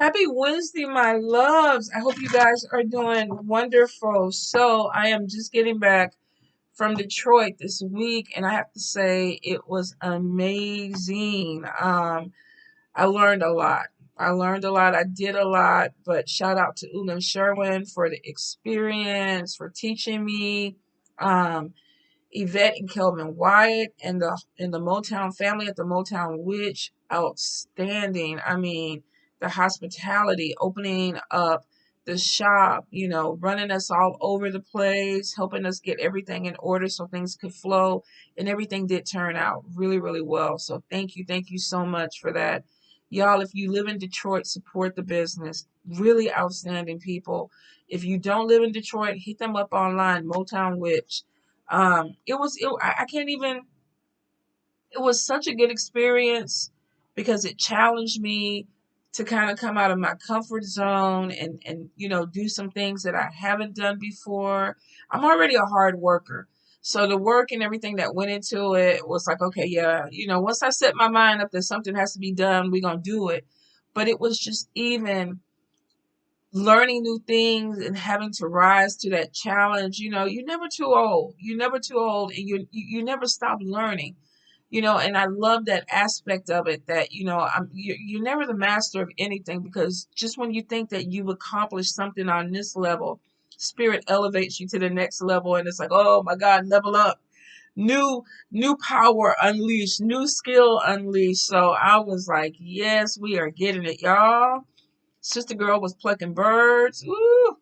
Happy Wednesday, my loves. I hope you guys are doing wonderful. So, I am just getting back from Detroit this week, and I have to say it was amazing. I learned a lot. I learned a lot. I did a lot, but shout out to Ulam Sherwin for the experience, for teaching me. Um, Yvette and Kelvin Wyatt and the Motown family at the Motown Witch, outstanding. I mean, the hospitality, opening up the shop, running us all over the place, helping us get everything in order so things could flow, and everything did turn out really, really well. So thank you so much for that. Y'all, if you live in Detroit, support the business. Really outstanding people. If you don't live in Detroit, hit them up online, Motown Witch. I can't even, it was such a good experience because it challenged me to kind of come out of my comfort zone and do some things that I haven't done before. I'm already a hard worker. So the work and everything that went into it was like, okay, yeah, once I set my mind up that something has to be done, we're going to do it. But it was just even learning new things and having to rise to that challenge. You're never too old. You're never too old, and you never stop learning. And I love that aspect of it, that you're never the master of anything, because just when you think that you've accomplished something on this level, spirit elevates you to the next level, and it's like, oh my God, level up, new power unleashed, new skill unleashed. So I was like, yes, we are getting it, y'all. Sister girl was plucking birds. Ooh,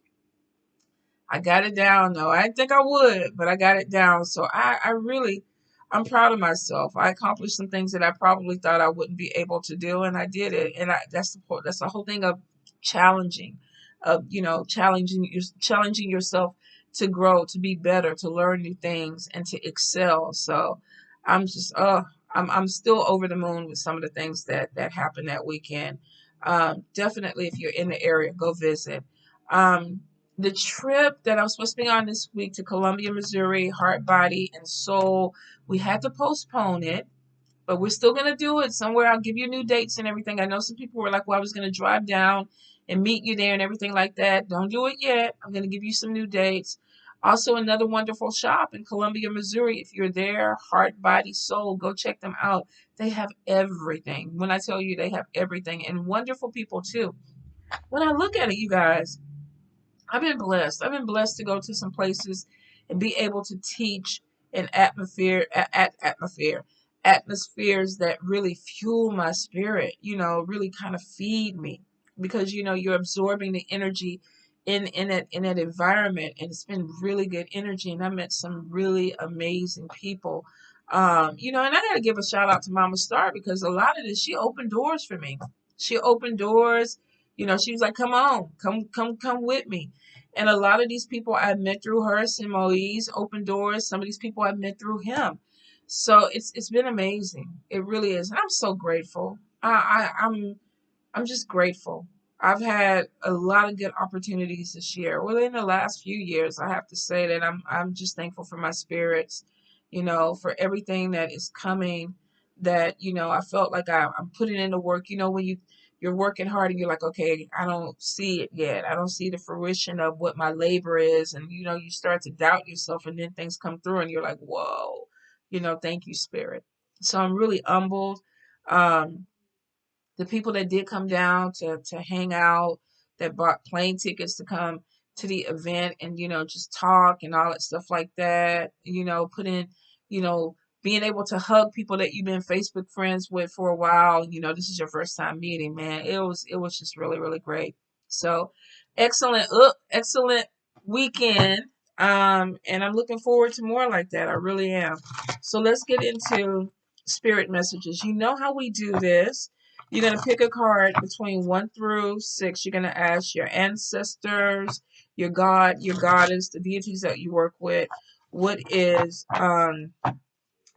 I got it down though. I didn't think I would, but I got it down. So I really, I'm proud of myself. I accomplished some things that I probably thought I wouldn't be able to do, and I did it. And that's the whole thing of challenging, of challenging yourself to grow, to be better, to learn new things, and to excel. So I'm just, I'm still over the moon with some of the things that happened that weekend. Definitely, if you're in the area, go visit. Um, the trip that I was supposed to be on this week to Columbia, Missouri, Heart, Body, and Soul, we had to postpone it, but we're still going to do it somewhere. I'll give you new dates and everything. I know some people were like, well, I was going to drive down and meet you there and everything like that. Don't do it yet. I'm going to give you some new dates. Also, another wonderful shop in Columbia, Missouri. If you're there, Heart, Body, Soul, go check them out. They have everything. When I tell you they have everything, and wonderful people too. When I look at it, you guys, I've been blessed. I've been blessed to go to some places and be able to teach an atmospheres that really fuel my spirit, really kind of feed me, because you're absorbing the energy in that environment, and it's been really good energy, and I met some really amazing people. And I gotta give a shout out to Mama Star, because a lot of this, she opened doors for me. She opened doors. She was like, come on, come with me. And a lot of these people I met through her. Moise opened doors. Some of these people I met through him. So it's been amazing. It really is. And I'm so grateful. I'm just grateful. I've had a lot of good opportunities this year. Well, in the last few years, I have to say that I'm just thankful for my spirits, for everything that is coming. That I felt like I'm putting in the work. When you're working hard and you're like, okay, I don't see it yet. I don't see the fruition of what my labor is, and you start to doubt yourself, and then things come through, and you're like, whoa, thank you, spirit. So I'm really humbled. Um, the people that did come down to hang out, that bought plane tickets to come to the event, and just talk and all that stuff like that, put in, you know being able to hug people that you've been Facebook friends with for a while. This is your first time meeting, man. It was just really, really great. So excellent weekend. And I'm looking forward to more like that. I really am. So let's get into spirit messages. You know how we do this. You're going to pick a card between 1 through 6. You're going to ask your ancestors, your God, your goddess, the deities that you work with, what is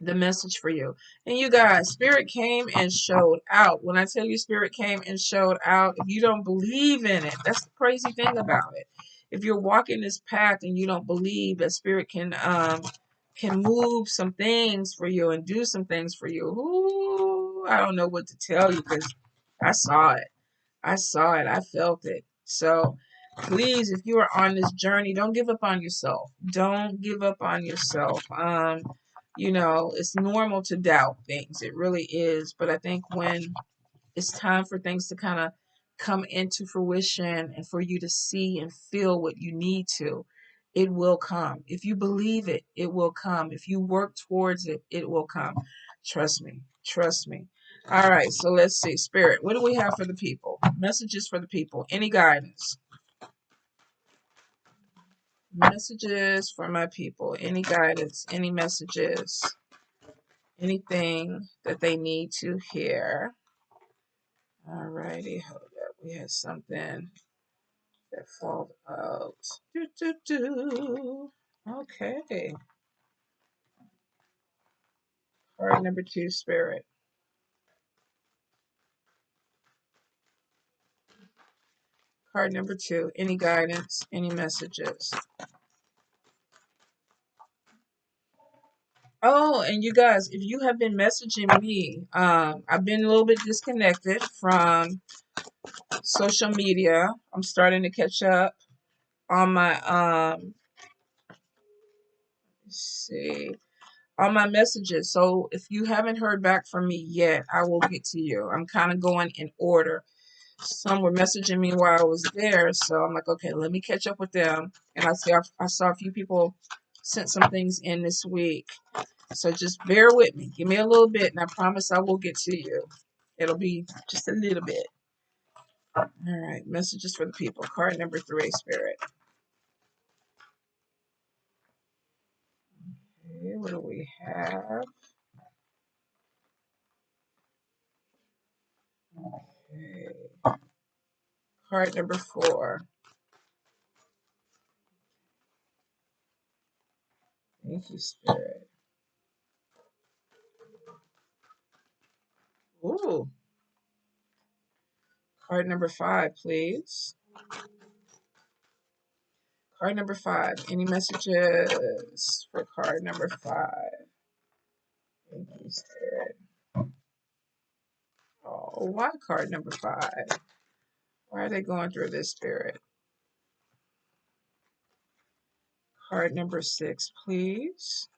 the message for you. And you guys, spirit came and showed out. When I tell you spirit came and showed out, if you don't believe in it, that's the crazy thing about it. If you're walking this path and you don't believe that spirit can move some things for you and do some things for you, ooh, I don't know what to tell you, because I saw it. I saw it. I felt it. So please, if you are on this journey, don't give up on yourself. Don't give up on yourself. It's normal to doubt things. It really is. But I think when it's time for things to kind of come into fruition and for you to see and feel what you need to, it will come. If you believe it, it will come. If you work towards it, it will come. Trust me. Trust me. All right, so let's see. Spirit, what do we have for the people? Messages for the people. Any guidance? Messages for my people. Any guidance? Any messages? Anything that they need to hear? All righty, hold up. We had something that fall out. Do, do, do. Okay. Card number 2, Spirit. Card number 2. Any guidance? Any messages? Oh, and you guys, if you have been messaging me, I've been a little bit disconnected from social media. I'm starting to catch up on my let's see, on my messages. So if you haven't heard back from me yet, I will get to you. I'm kind of going in order. Some were messaging me while I was there, so I'm like, okay, let me catch up with them. And I saw a few people sent some things in this week. So just bear with me. Give me a little bit, and I promise I will get to you. It'll be just a little bit. All right, messages for the people. Card number 3, Spirit. Okay, what do we have? Okay. Card number 4. Thank you, Spirit. Ooh. Card number 5, please. Card number 5. Any messages for card number 5? Thank you, Spirit. Oh, why card number 5? Why are they going through this, Spirit? Card number 6, please.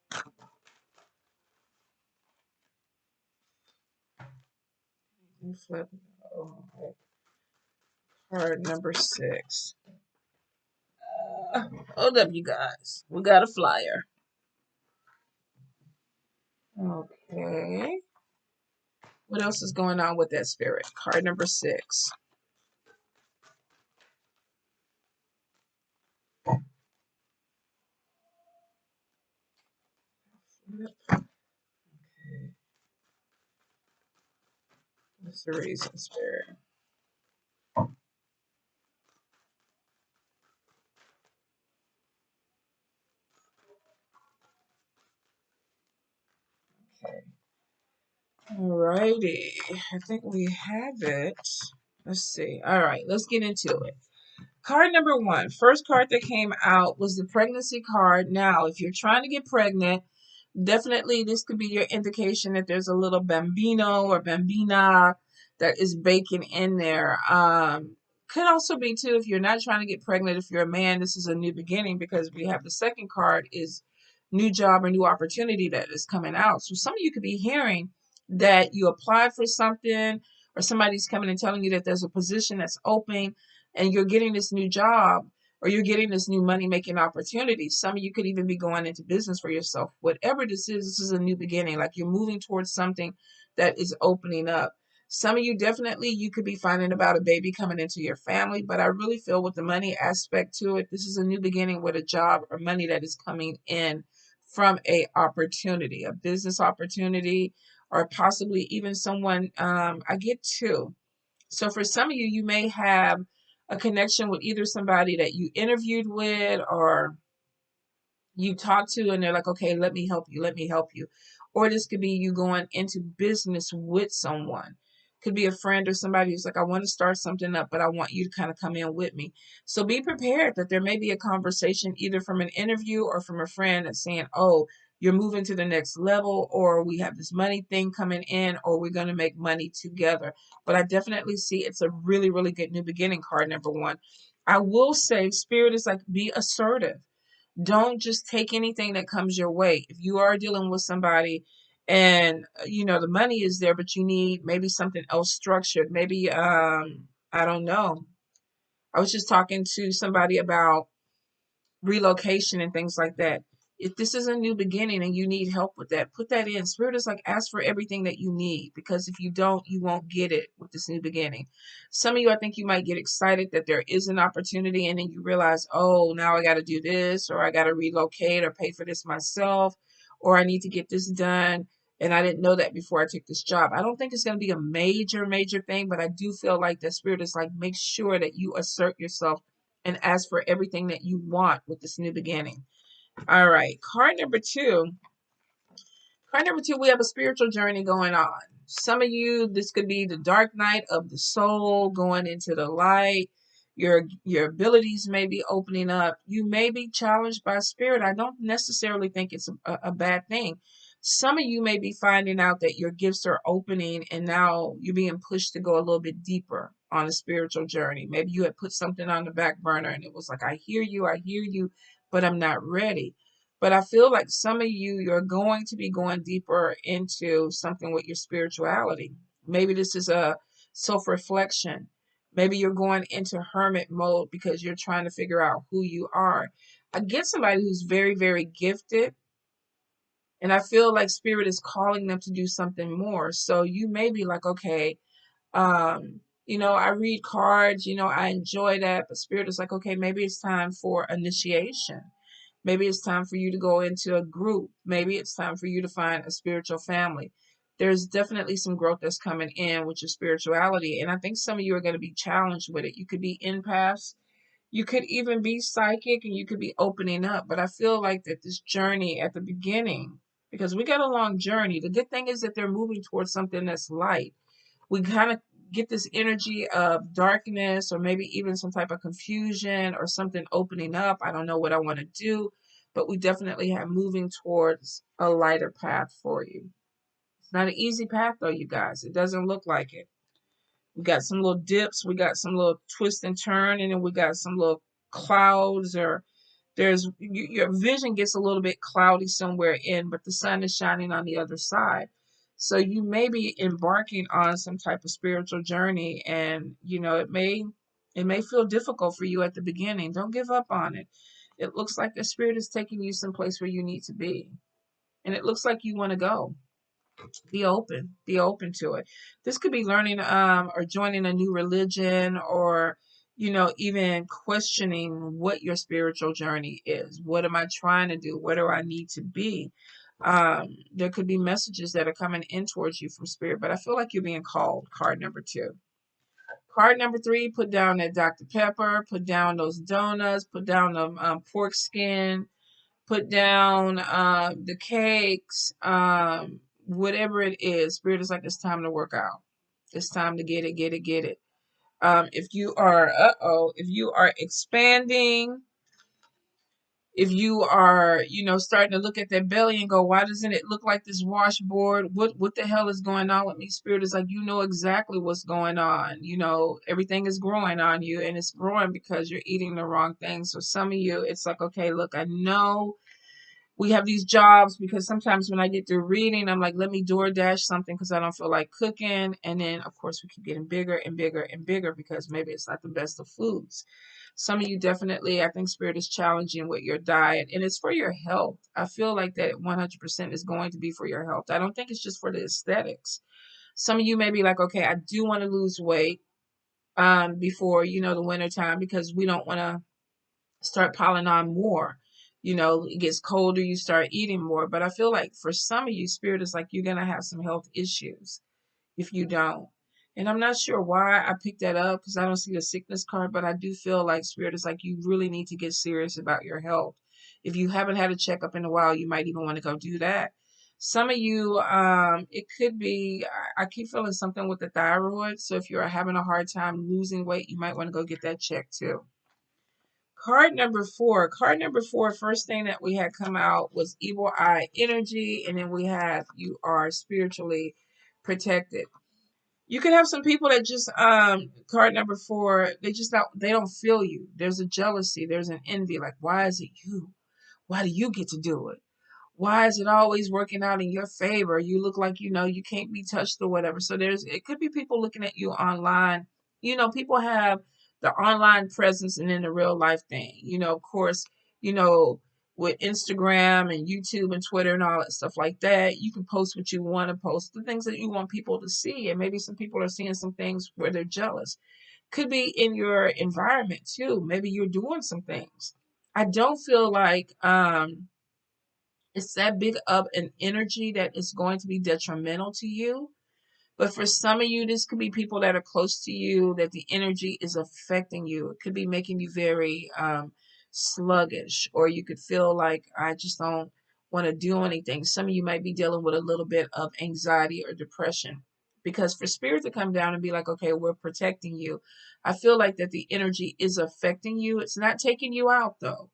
Flip. Oh, okay. Card number 6. Hold up, you guys. We got a flyer. Okay. What else is going on with that, Spirit? Card number 6. Okay. What's the reason, Spirit? Okay. Alrighty. I think we have it. Let's see. All right, let's get into it. Card number 1, first card that came out was the pregnancy card. Now, if you're trying to get pregnant, definitely this could be your indication that there's a little bambino or bambina that is baking in there. Could also be too, if you're not trying to get pregnant, if you're a man, this is a new beginning, because we have the second card is new job or new opportunity that is coming out. So some of you could be hearing that you applied for something, or somebody's coming and telling you that there's a position that's open and you're getting this new job, or you're getting this new money making opportunity. Some of you could even be going into business for yourself. Whatever this is a new beginning. Like you're moving towards something that is opening up. Some of you definitely, you could be finding about a baby coming into your family, but I really feel with the money aspect to it, this is a new beginning with a job or money that is coming in from a opportunity, a business opportunity, or possibly even someone, I get 2. So for some of you, you may have a connection with either somebody that you interviewed with or you talk to, and they're like, okay, let me help you, let me help you. Or this could be you going into business with someone. Could be a friend or somebody who's like, I want to start something up, but I want you to kind of come in with me. So be prepared that there may be a conversation either from an interview or from a friend that's saying, oh, you're moving to the next level, or we have this money thing coming in, or we're going to make money together. But I definitely see it's a really, really good new beginning card, number one. I will say, Spirit is like, be assertive. Don't just take anything that comes your way. If you are dealing with somebody and the money is there, but you need maybe something else structured, maybe I don't know. I was just talking to somebody about relocation and things like that. If this is a new beginning and you need help with that, put that in. Spirit is like, ask for everything that you need, because if you don't, you won't get it with this new beginning. Some of you, I think you might get excited that there is an opportunity, and then you realize, oh, now I got to do this, or I got to relocate or pay for this myself, or I need to get this done. And I didn't know that before I took this job. I don't think it's going to be a major, major thing, but I do feel like the Spirit is like, make sure that you assert yourself and ask for everything that you want with this new beginning. All right, card number two. Card number two, we have a spiritual journey going on. Some of you, this could be the dark night of the soul going into the light. Your abilities may be opening up. You may be challenged by spirit. I don't necessarily think it's a bad thing. Some of you may be finding out that your gifts are opening, and now you're being pushed to go a little bit deeper on a spiritual journey. Maybe you had put something on the back burner and it was like, I hear you, but I'm not ready. But I feel like some of you, you're going to be going deeper into something with your spirituality. Maybe this is a self-reflection. Maybe you're going into hermit mode because you're trying to figure out who you are. I get somebody who's very, very gifted, and I feel like spirit is calling them to do something more. So you may be like, okay, I read cards, I enjoy that, but spirit is like, okay, maybe it's time for initiation. Maybe it's time for you to go into a group. Maybe it's time for you to find a spiritual family. There's definitely some growth that's coming in with your spirituality. And I think some of you are going to be challenged with it. You could be empaths. You could even be psychic, and you could be opening up. But I feel like that this journey at the beginning, because we got a long journey, the good thing is that they're moving towards something that's light. We kind of get this energy of darkness, or maybe even some type of confusion or something opening up. I don't know what I want to do, but we definitely have moving towards a lighter path for you. It's not an easy path though, you guys. It doesn't look like it. We got some little dips, we got some little twist and turn, and then we got some little clouds, or your vision gets a little bit cloudy somewhere in, but the sun is shining on the other side. So you may be embarking on some type of spiritual journey, and it may feel difficult for you at the beginning. Don't give up on it. It looks like the spirit is taking you someplace where you need to be, and it looks like you want to go. Be open to it. This could be learning or joining a new religion, or even questioning what your spiritual journey is. What am I trying to do? Where do I need to be? There could be messages that are coming in towards you from spirit, but I feel like you're being called. Card number two. Card number three, put down that Dr. Pepper, put down those donuts, put down the pork skin, put down the cakes, whatever it is. Spirit is like, it's time to work out. It's time to get it, get it, get it. If you are expanding, if you are, starting to look at that belly and go, why doesn't it look like this washboard? What the hell is going on with me? Spirit is like, you know exactly what's going on. Everything is growing on you, and it's growing because you're eating the wrong things. So some of you, it's like, okay, look, I know we have these jobs, because sometimes when I get through reading, I'm like, let me DoorDash something because I don't feel like cooking. And then, of course, we keep getting bigger and bigger and bigger because maybe it's not the best of foods. Some of you definitely, I think spirit is challenging with your diet, and it's for your health. I feel like that 100% is going to be for your health. I don't think it's just for the aesthetics. Some of you may be like, okay, I do want to lose weight before, the winter time, because we don't want to start piling on more. It gets colder, you start eating more. But I feel like for some of you, spirit is like, you're going to have some health issues if you don't. And I'm not sure why I picked that up, because I don't see the sickness card, but I do feel like spirit is like, you really need to get serious about your health. If you haven't had a checkup in a while, you might even want to go do that. Some of you, it could be, I keep feeling something with the thyroid. So if you're having a hard time losing weight, you might want to go get that checked too. Card number four. Card number four, first thing that we had come out was evil eye energy, and then we have you are spiritually protected. You could have some people that just card number four, they don't feel you. There's a jealousy, there's an envy, like why is it you? Why do you get to do it? Why is it always working out in your favor? You look like you can't be touched or whatever. So it could be people looking at you online. People have the online presence and then the real life thing. Of course, you know, with Instagram and YouTube and Twitter and all that stuff like that, you can post what you want to post, the things that you want people to see. And maybe some people are seeing some things where they're jealous. Could be in your environment too. Maybe you're doing some things. I don't feel like it's that big of an energy that is going to be detrimental to you. But for some of you, this could be people that are close to you that the energy is affecting you. It could be making you very sluggish, or you could feel like, I just don't want to do anything. Some of you might be dealing with a little bit of anxiety or depression. Because for spirit to come down and be like, okay, we're protecting you, I feel like that the energy is affecting you. It's not taking you out though.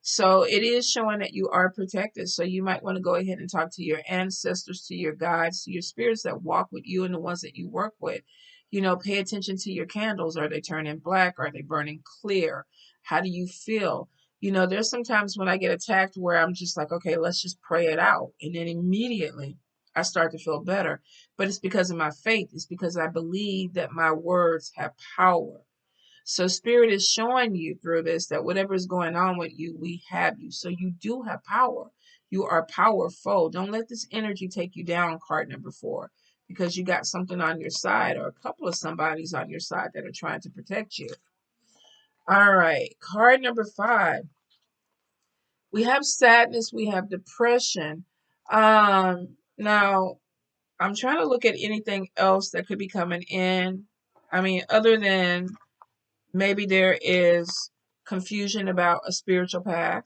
So it is showing that you are protected. So you might want to go ahead and talk to your ancestors, to your guides, to your spirits that walk with you and the ones that you work with. Pay attention to your candles. Are they turning black? Are they burning clear? How do you feel? There's sometimes when I get attacked where I'm just like, okay, let's just pray it out. And then immediately I start to feel better. But it's because of my faith. It's because I believe that my words have power. So spirit is showing you through this that whatever is going on with you, we have you. So you do have power. You are powerful. Don't let this energy take you down, card number four, because you got something on your side or a couple of somebodies on your side that are trying to protect you. All right. Card number five. We have sadness. We have depression. Now I'm trying to look at anything else that could be coming in. I mean, other than maybe there is confusion about a spiritual path.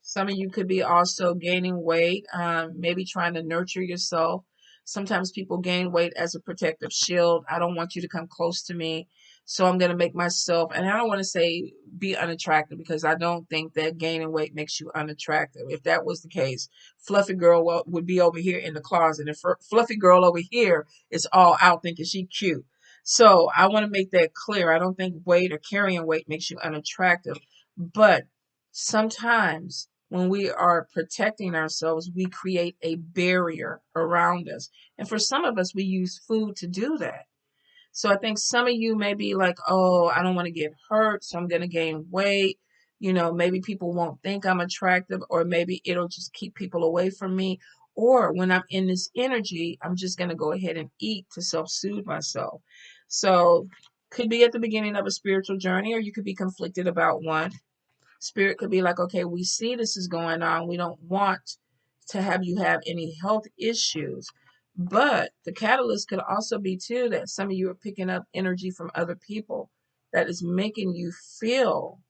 Some of you could be also gaining weight, maybe trying to nurture yourself. Sometimes people gain weight as a protective shield. I don't want you to come close to me, so I'm going to make myself, and I don't want to say be unattractive because I don't think that gaining weight makes you unattractive. If that was the case, Fluffy Girl would be over here in the closet, and Fluffy Girl over here is all out thinking she cute. So I want to make that clear. I don't think weight or carrying weight makes you unattractive, but sometimes when we are protecting ourselves, we create a barrier around us. And for some of us, we use food to do that. So I think some of you may be like, oh, I don't want to get hurt, so I'm going to gain weight. Maybe people won't think I'm attractive, or maybe it'll just keep people away from me. Or when I'm in this energy, I'm just going to go ahead and eat to self-soothe myself. So could be at the beginning of a spiritual journey, or you could be conflicted about one. Spirit could be like, okay, we see this is going on. We don't want to have you have any health issues. But the catalyst could also be too that some of you are picking up energy from other people that is making you feel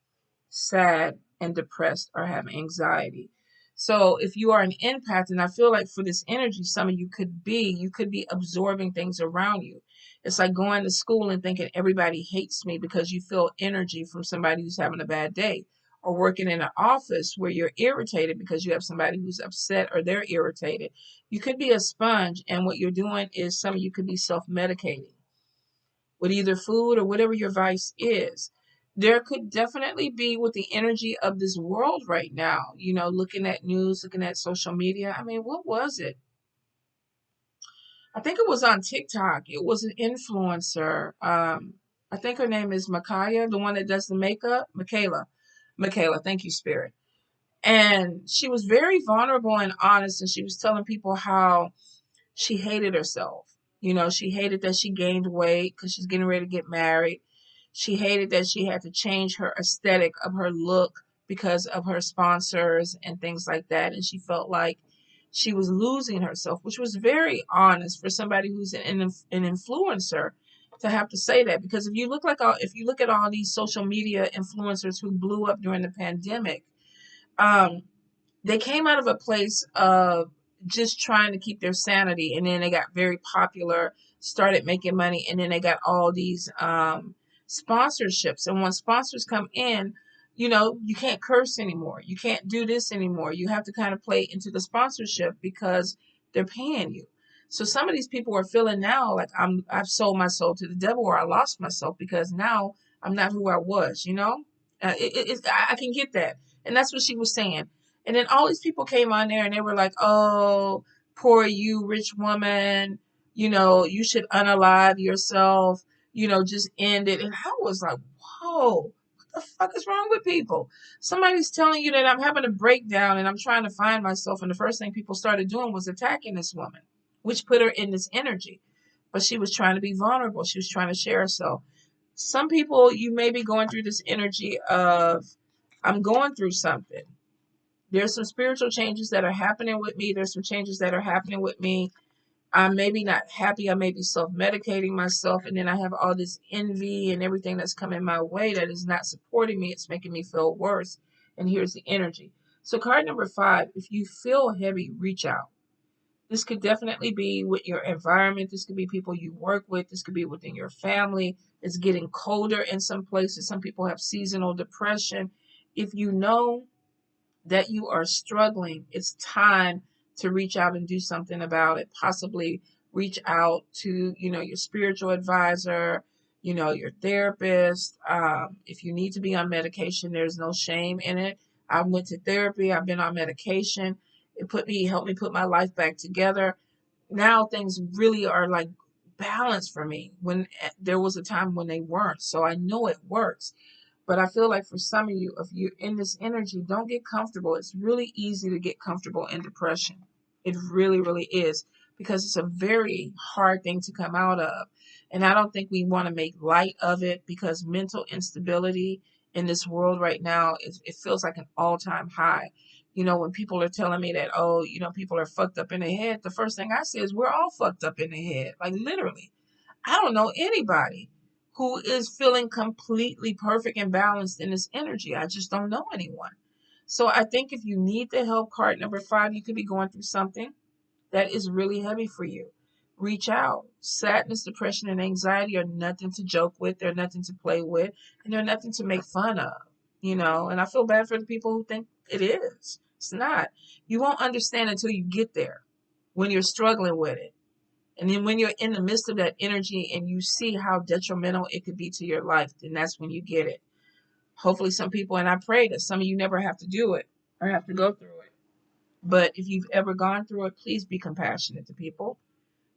sad and depressed or have anxiety. So if you are an empath, and I feel like for this energy, some of you could be absorbing things around you. It's like going to school and thinking everybody hates me because you feel energy from somebody who's having a bad day, or working in an office where you're irritated because you have somebody who's upset or they're irritated. You could be a sponge, and what you're doing is some of you could be self-medicating with either food or whatever your vice is. There could definitely be with the energy of this world right now, looking at news, looking at social media. I mean, what was it? I think it was on TikTok. It was an influencer. I think her name is Makaya, the one that does the makeup. Michaela. Michaela, thank you, Spirit. And she was very vulnerable and honest, and she was telling people how she hated herself. She hated that she gained weight because she's getting ready to get married. She hated that she had to change her aesthetic of her look because of her sponsors and things like that. And she felt like she was losing herself, which was very honest for somebody who's an influencer to have to say that. Because if you look at all these social media influencers who blew up during the pandemic, um, they came out of a place of just trying to keep their sanity, and then they got very popular, started making money, and then they got all these sponsorships. And when sponsors come in, you know, you can't curse anymore. You can't do this anymore. You have to kind of play into the sponsorship because they're paying you. So some of these people are feeling now like I've sold my soul to the devil, or I lost myself because now I'm not who I was, you know? I can get that. And that's what she was saying. And then all these people came on there and they were like, oh, poor you, rich woman, you know, you should unalive yourself, you know, just end it. And I was like, whoa, what the fuck is wrong with people? Somebody's telling you that I'm having a breakdown and I'm trying to find myself. And the first thing people started doing was attacking this woman, which put her in this energy. But she was trying to be vulnerable. She was trying to share herself. Some people, you may be going through this energy of, I'm going through something. There's some spiritual changes that are happening with me. There's some changes that are happening with me. I'm maybe not happy. I may be self-medicating myself. And then I have all this envy and everything that's coming my way that is not supporting me. It's making me feel worse. And here's the energy. So card number 5, if you feel heavy, reach out. This could definitely be with your environment. This could be people you work with. This could be within your family. It's getting colder in some places. Some people have seasonal depression. If you know that you are struggling, it's time to reach out and do something about it. Possibly reach out to, you know, your spiritual advisor, you know, your therapist. If you need to be on medication, there's no shame in it. I went to therapy. I've been on medication. Helped me put my life back together. Now things really are like balanced for me when there was a time when they weren't. So I know it works. But I feel like for some of you, if you're in this energy, don't get comfortable. It's really easy to get comfortable in depression. It really, really is, because it's a very hard thing to come out of. And I don't think we want to make light of it, because mental instability in this world right now, it feels like an all-time high. You know, when people are telling me that, oh, you know, people are fucked up in the head, the first thing I say is we're all fucked up in the head. Like literally. I don't know anybody who is feeling completely perfect and balanced in this energy. I just don't know anyone. So I think if you need the help, card number 5, you could be going through something that is really heavy for you. Reach out. Sadness, depression, and anxiety are nothing to joke with. They're nothing to play with. And they're nothing to make fun of. You know, and I feel bad for the people who think it is. It's not. You won't understand until you get there, when you're struggling with it. And then when you're in the midst of that energy and you see how detrimental it could be to your life, then that's when you get it. Hopefully some people, and I pray that some of you never have to do it or have to go through it. But if you've ever gone through it, please be compassionate to people.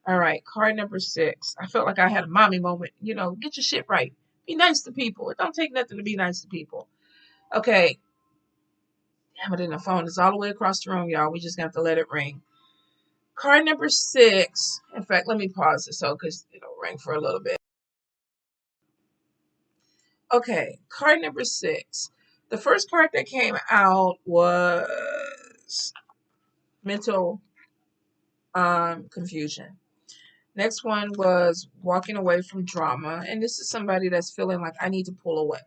All right, card number 6. I felt like I had a mommy moment. You know, get your shit right. Be nice to people. It don't take nothing to be nice to people. Okay. Damn it, in the phone is all the way across the room, y'all. We just got to let it ring. Card number 6. In fact, let me pause it so because it'll ring for a little bit. Okay, card number 6. The first card that came out was mental confusion. Next one was walking away from drama. And this is somebody that's feeling like I need to pull away.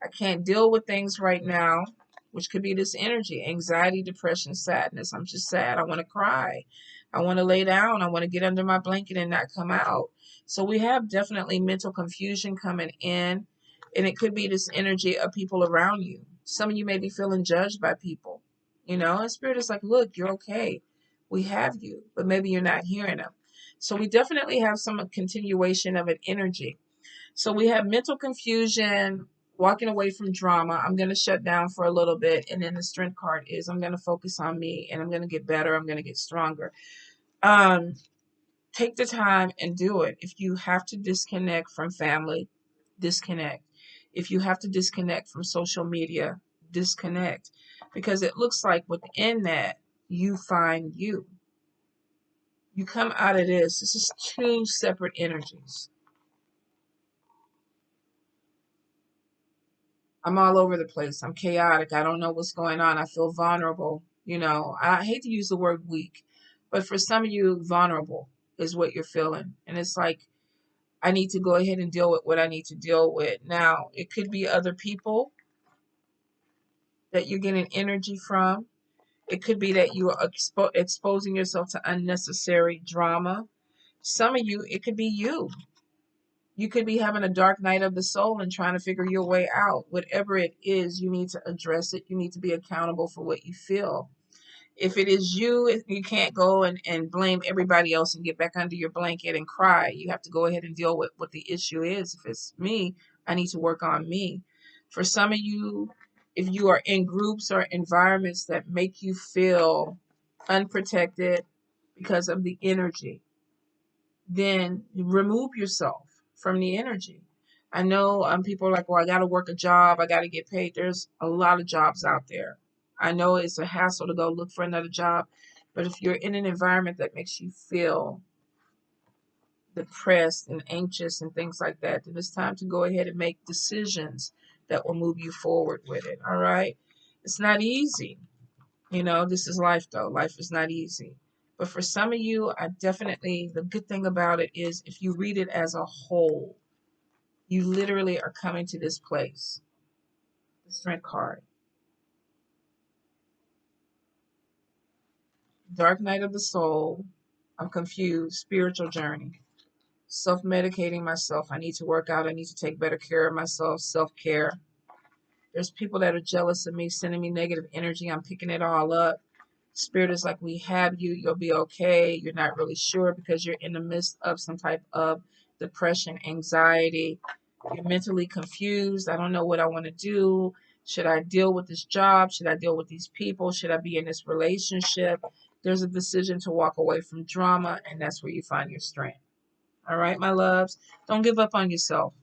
I can't deal with things right now, which could be this energy, anxiety, depression, sadness. I'm just sad. I want to cry. I want to lay down. I want to get under my blanket and not come out. So we have definitely mental confusion coming in. And it could be this energy of people around you. Some of you may be feeling judged by people, you know, and Spirit is like, look, you're okay. We have you, but maybe you're not hearing them. So we definitely have some continuation of an energy. So we have mental confusion, walking away from drama. I'm going to shut down for a little bit. And then the strength card is I'm going to focus on me and I'm going to get better. I'm going to get stronger. Take the time and do it. If you have to disconnect from family, disconnect. If you have to disconnect from social media, disconnect. Because it looks like within that, you find you. You come out of this. This is 2 separate energies. I'm all over the place. I'm chaotic. I don't know what's going on. I feel vulnerable. You know, I hate to use the word weak, but for some of you, vulnerable is what you're feeling. And it's like, I need to go ahead and deal with what I need to deal with. Now, it could be other people that you're getting energy from. It could be that you are exposing yourself to unnecessary drama. Some of you, it could be you. You could be having a dark night of the soul and trying to figure your way out. Whatever it is, you need to address it. You need to be accountable for what you feel. If it is you, you can't go and blame everybody else and get back under your blanket and cry. You have to go ahead and deal with what the issue is. If it's me, I need to work on me. For some of you, if you are in groups or environments that make you feel unprotected because of the energy, then remove yourself from the energy. I know people are like, well, I got to work a job. I got to get paid. There's a lot of jobs out there. I know it's a hassle to go look for another job. But if you're in an environment that makes you feel depressed and anxious and things like that, then it's time to go ahead and make decisions that will move you forward with it. All right. It's not easy. You know, this is life though. Life is not easy. But for some of you, the good thing about it is if you read it as a whole, you literally are coming to this place. The Strength card. Dark night of the soul. I'm confused. Spiritual journey. Self-medicating myself. I need to work out. I need to take better care of myself. Self-care. There's people that are jealous of me, sending me negative energy. I'm picking it all up. Spirit is like, we have you. You'll be okay. You're not really sure because you're in the midst of some type of depression, anxiety. You're mentally confused. I don't know what I want to do. Should I deal with this job? Should I deal with these people? Should I be in this relationship? There's a decision to walk away from drama, and that's where you find your strength. All right, my loves? Don't give up on yourself.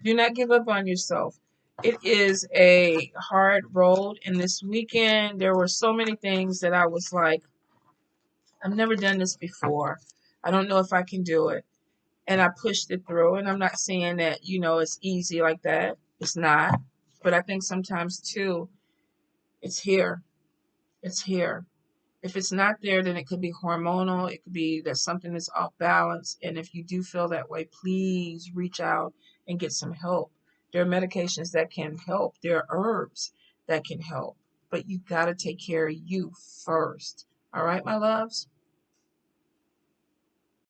Do not give up on yourself. It is a hard road, and this weekend there were so many things that I was like, I've never done this before. I don't know if I can do it. And I pushed it through, and I'm not saying that, it's easy like that. It's not. But I think sometimes too, it's here. It's here. If it's not there, then it could be hormonal. It could be that something is off balance. And if you do feel that way, please reach out and get some help. There are medications that can help. There are herbs that can help. But you got to take care of you first. All right, my loves?